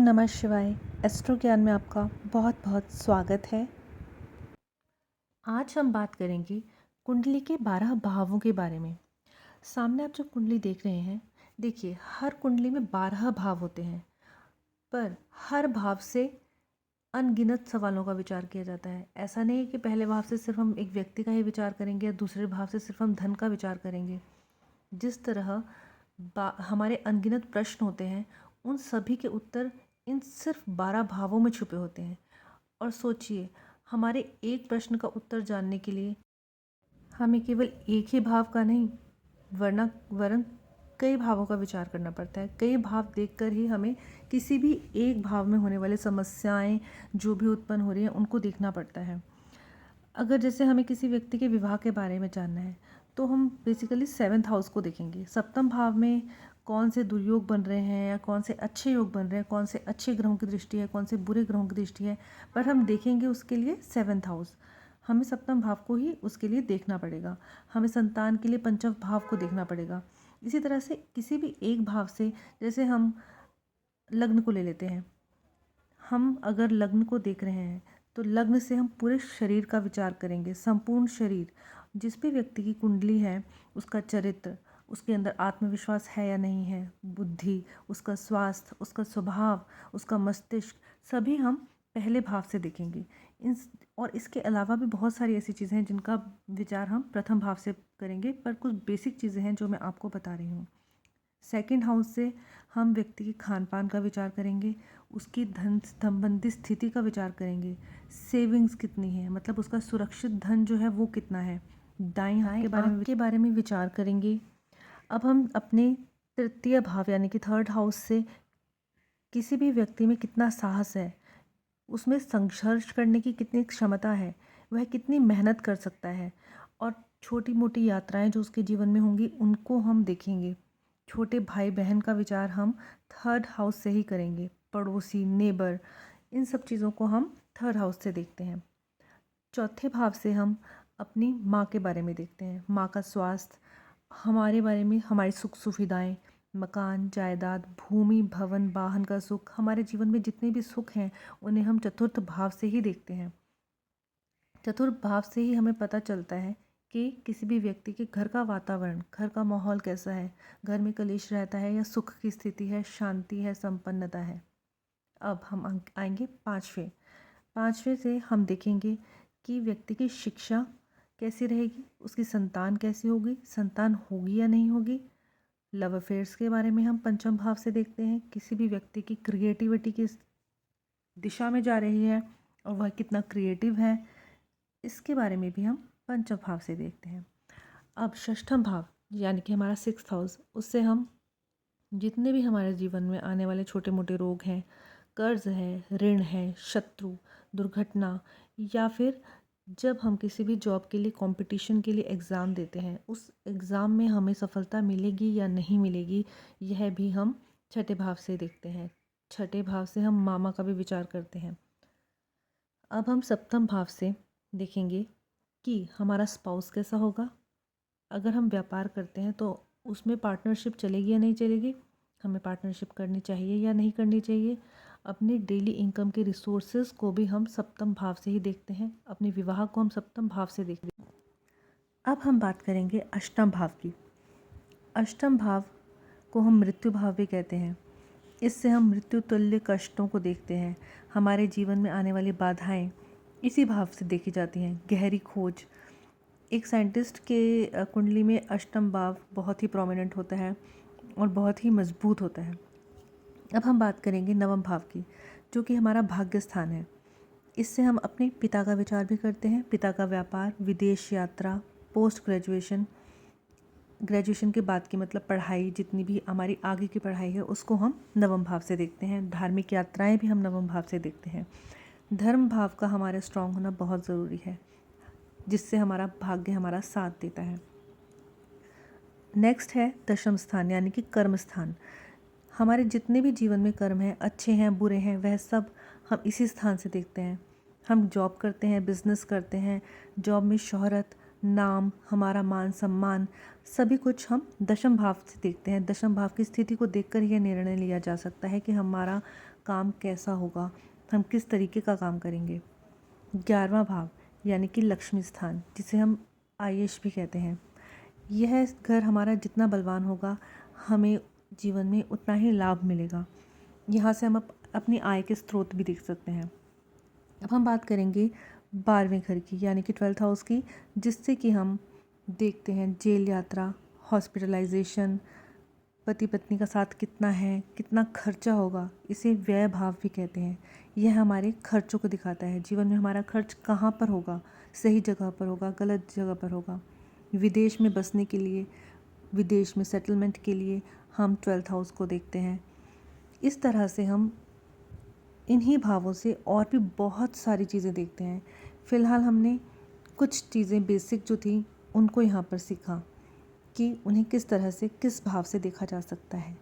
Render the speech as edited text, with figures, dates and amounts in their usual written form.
नमः शिवाय। एस्ट्रो ज्ञान में आपका बहुत बहुत स्वागत है। आज हम बात करेंगे कुंडली के 12 भावों के बारे में। सामने आप जो कुंडली देख रहे हैं, देखिए हर कुंडली में 12 भाव होते हैं, पर हर भाव से अनगिनत सवालों का विचार किया जाता है। ऐसा नहीं है कि पहले भाव से सिर्फ हम एक व्यक्ति का ही विचार करेंगे या दूसरे भाव से सिर्फ हम धन का विचार करेंगे। जिस तरह हमारे अनगिनत प्रश्न होते हैं, उन सभी के उत्तर इन सिर्फ 12 भावों में छुपे होते हैं। और सोचिए, हमारे एक प्रश्न का उत्तर जानने के लिए हमें केवल एक ही भाव का नहीं वरन कई भावों का विचार करना पड़ता है। कई भाव देखकर ही हमें किसी भी एक भाव में होने वाली समस्याएं जो भी उत्पन्न हो रही हैं उनको देखना पड़ता है। अगर जैसे हमें किसी व्यक्ति के विवाह के बारे में जानना है, तो हम बेसिकली 7th हाउस को देखेंगे। सप्तम भाव में कौन से दुर्योग बन रहे हैं या कौन से अच्छे योग बन रहे हैं, कौन से अच्छे ग्रहों की दृष्टि है, कौन से बुरे ग्रहों की दृष्टि है, पर हम देखेंगे उसके लिए 7th हाउस। हमें सप्तम भाव को ही उसके लिए देखना पड़ेगा। हमें संतान के लिए पंचम भाव को देखना पड़ेगा। इसी तरह से किसी भी एक भाव से, जैसे हम लग्न को ले लेते हैं, हम अगर लग्न को देख रहे हैं तो लग्न से हम पूरे शरीर का विचार करेंगे। संपूर्ण शरीर, जिस भी व्यक्ति की कुंडली है, उसका चरित्र, उसके अंदर आत्मविश्वास है या नहीं है, बुद्धि, उसका स्वास्थ्य, उसका स्वभाव, उसका मस्तिष्क, सभी हम पहले भाव से देखेंगे। और इसके अलावा भी बहुत सारी ऐसी चीज़ें हैं जिनका विचार हम प्रथम भाव से करेंगे, पर कुछ बेसिक चीज़ें हैं जो मैं आपको बता रही हूँ। सेकंड हाउस से हम व्यक्ति के खान पान का विचार करेंगे, उसकी धन संबंधी स्थिति का विचार करेंगे, सेविंग्स कितनी है, मतलब उसका सुरक्षित धन जो है वो कितना है, दाएं हाथ के बारे में विचार करेंगे। अब हम अपने तृतीय भाव यानी कि 3rd हाउस से किसी भी व्यक्ति में कितना साहस है, उसमें संघर्ष करने की कितनी क्षमता है, वह कितनी मेहनत कर सकता है, और छोटी मोटी यात्राएं जो उसके जीवन में होंगी उनको हम देखेंगे। छोटे भाई बहन का विचार हम 3rd हाउस से ही करेंगे। पड़ोसी, नेबर, इन सब चीज़ों को हम 3rd हाउस से देखते हैं। चौथे भाव से हम अपनी माँ के बारे में देखते हैं। माँ का स्वास्थ्य, हमारे बारे में, हमारी सुख सुविधाएं, मकान, जायदाद, भूमि, भवन, वाहन का सुख, हमारे जीवन में जितने भी सुख हैं उन्हें हम चतुर्थ भाव से ही देखते हैं। चतुर्थ भाव से ही हमें पता चलता है कि किसी भी व्यक्ति के घर का वातावरण, घर का माहौल कैसा है, घर में कलेश रहता है या सुख की स्थिति है, शांति है, संपन्नता है। अब हम आएंगे पाँचवें से हम देखेंगे कि व्यक्ति की शिक्षा कैसी रहेगी, उसकी संतान कैसी होगी, संतान होगी या नहीं होगी। लव अफेयर्स के बारे में हम पंचम भाव से देखते हैं। किसी भी व्यक्ति की क्रिएटिविटी किस दिशा में जा रही है और वह कितना क्रिएटिव है, इसके बारे में भी हम पंचम भाव से देखते हैं। अब षष्ठम भाव यानी कि हमारा 6th हाउस, उससे हम जितने भी हमारे जीवन में आने वाले छोटे मोटे रोग हैं, कर्ज है, ऋण है, शत्रु, दुर्घटना, या फिर जब हम किसी भी जॉब के लिए, कंपटीशन के लिए एग्ज़ाम देते हैं, उस एग्ज़ाम में हमें सफलता मिलेगी या नहीं मिलेगी, यह भी हम छठे भाव से देखते हैं। छठे भाव से हम मामा का भी विचार करते हैं। अब हम सप्तम भाव से देखेंगे कि हमारा स्पाउस कैसा होगा। अगर हम व्यापार करते हैं तो उसमें पार्टनरशिप चलेगी या नहीं चलेगी, हमें पार्टनरशिप करनी चाहिए या नहीं करनी चाहिए। अपनी डेली इनकम के रिसोर्सेज को भी हम सप्तम भाव से ही देखते हैं। अपने विवाह को हम सप्तम भाव से देखते हैं। अब हम बात करेंगे अष्टम भाव की। अष्टम भाव को हम मृत्यु भाव भी कहते हैं। इससे हम मृत्यु तुल्य कष्टों को देखते हैं। हमारे जीवन में आने वाली बाधाएं इसी भाव से देखी जाती हैं। गहरी खोज, एक साइंटिस्ट के कुंडली में अष्टम भाव बहुत ही प्रोमिनेंट होता है और बहुत ही मजबूत होता है। अब हम बात करेंगे नवम भाव की, जो कि हमारा भाग्य स्थान है। इससे हम अपने पिता का विचार भी करते हैं। पिता का व्यापार, विदेश यात्रा, पोस्ट ग्रेजुएशन के बाद की मतलब पढ़ाई, जितनी भी हमारी आगे की पढ़ाई है उसको हम नवम भाव से देखते हैं। धार्मिक यात्राएं भी हम नवम भाव से देखते हैं। धर्म भाव का हमारा स्ट्रांग होना बहुत ज़रूरी है, जिससे हमारा भाग्य हमारा साथ देता है। नेक्स्ट है दशम स्थान यानी कि कर्म स्थान। हमारे जितने भी जीवन में कर्म हैं, अच्छे हैं, बुरे हैं, वह सब हम इसी स्थान से देखते हैं। हम जॉब करते हैं, बिजनेस करते हैं, जॉब में शोहरत, नाम, हमारा मान सम्मान, सभी कुछ हम दशम भाव से देखते हैं। दशम भाव की स्थिति को देखकर यह निर्णय लिया जा सकता है कि हमारा काम कैसा होगा, हम किस तरीके का काम करेंगे। 11वां भाव यानी कि लक्ष्मी स्थान, जिसे हम आयेश भी कहते हैं। यह घर हमारा जितना बलवान होगा, हमें जीवन में उतना ही लाभ मिलेगा। यहाँ से हम अपनी आय के स्रोत भी देख सकते हैं। अब हम बात करेंगे 12वें घर की यानी कि 12th हाउस की, जिससे कि हम देखते हैं जेल यात्रा, हॉस्पिटलाइजेशन, पति पत्नी का साथ कितना है, कितना खर्चा होगा, इसे व्यय भाव भी कहते हैं। यह हमारे खर्चों को दिखाता है, जीवन में हमारा खर्च कहाँ पर होगा, सही जगह पर होगा, गलत जगह पर होगा। विदेश में बसने के लिए, विदेश में सेटलमेंट के लिए हम 12th हाउस को देखते हैं। इस तरह से हम इन्हीं भावों से और भी बहुत सारी चीज़ें देखते हैं। फ़िलहाल हमने कुछ चीज़ें बेसिक जो थी उनको यहाँ पर सीखा कि उन्हें किस तरह से किस भाव से देखा जा सकता है।